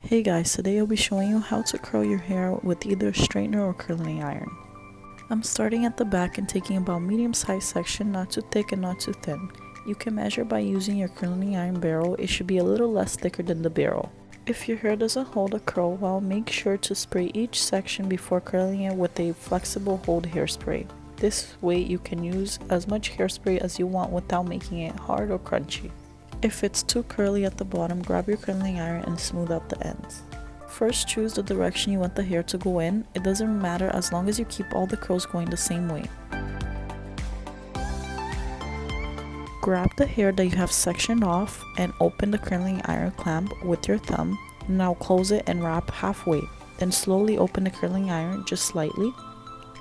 Hey guys, today I'll be showing you how to curl your hair with either a straightener or curling iron. I'm starting at the back and taking about medium sized section, not too thick and not too thin. You can measure by using your curling iron barrel. It should be a little less thicker than the barrel. If your hair doesn't hold a curl well, make sure to spray each section before curling it with a flexible hold hairspray. This way you can use as much hairspray as you want without making it hard or crunchy. If it's too curly at the bottom, grab your curling iron and smooth out the ends. First, choose the direction you want the hair to go in. It doesn't matter as long as you keep all the curls going the same way. Grab the hair that you have sectioned off and open the curling iron clamp with your thumb. Now close it and wrap halfway. Then slowly open the curling iron just slightly.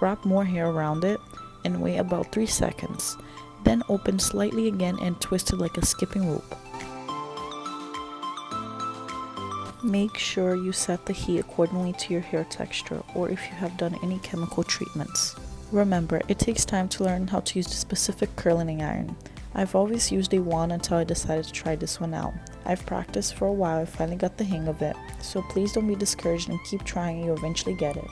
Wrap more hair around it and wait about 3 seconds. Then open slightly again and twist it like a skipping rope. Make sure you set the heat accordingly to your hair texture or if you have done any chemical treatments. Remember, it takes time to learn how to use the specific curling iron. I've always used a wand until I decided to try this one out. I've practiced for a while and finally got the hang of it, so please don't be discouraged and keep trying, you'll eventually get it.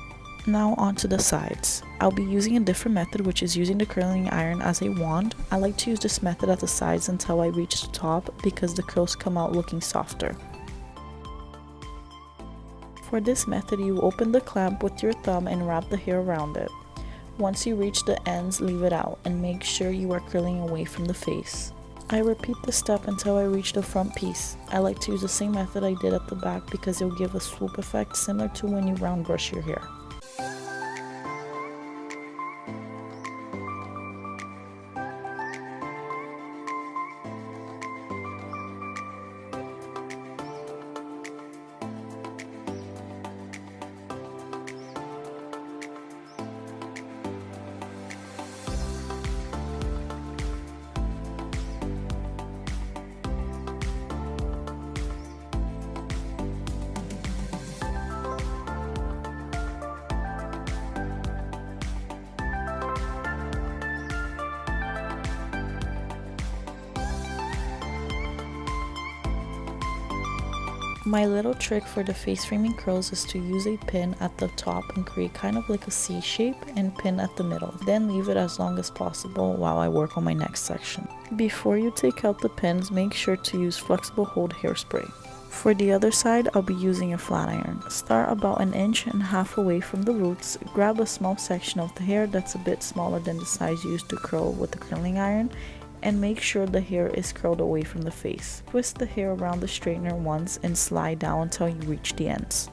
Now onto the sides. I'll be using a different method, which is using the curling iron as a wand. I like to use this method at the sides until I reach the top because the curls come out looking softer. For this method, you open the clamp with your thumb and wrap the hair around it. Once you reach the ends, leave it out and make sure you are curling away from the face. I repeat this step until I reach the front piece. I like to use the same method I did at the back because it will give a swoop effect similar to when you round brush your hair. My little trick for the face framing curls is to use a pin at the top and create kind of like a C shape and pin at the middle. Then leave it as long as possible while I work on my next section. Before you take out the pins, make sure to use flexible hold hairspray. For the other side, I'll be using a flat iron. Start about 1.5 inches away from the roots. Grab a small section of the hair that's a bit smaller than the size used to curl with the curling iron, and make sure the hair is curled away from the face. Twist the hair around the straightener once and slide down until you reach the ends.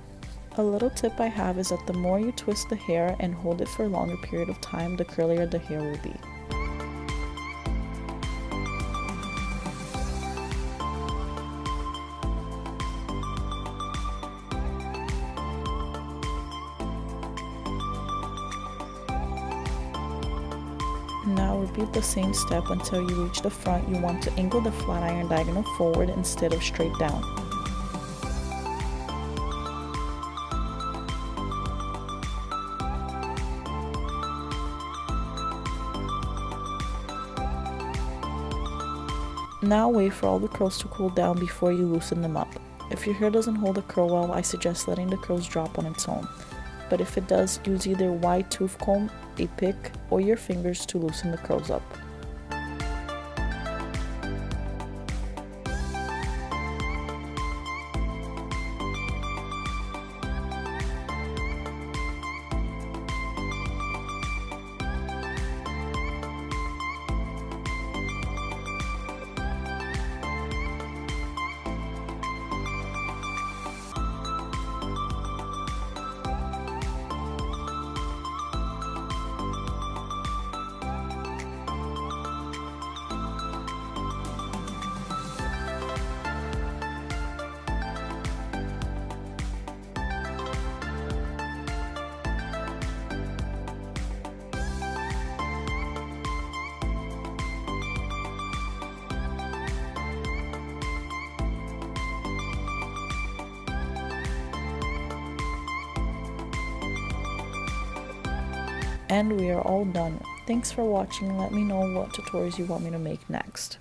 A little tip I have is that the more you twist the hair and hold it for a longer period of time, the curlier the hair will be. Now repeat the same step until you reach the front. You want to angle the flat iron diagonal forward instead of straight down. Now wait for all the curls to cool down before you loosen them up. If your hair doesn't hold a curl well, I suggest letting the curls drop on its own. But if it does, use either a wide tooth comb, a pick, or your fingers to loosen the curls up. And we are all done. Thanks for watching. Let me know what tutorials you want me to make next.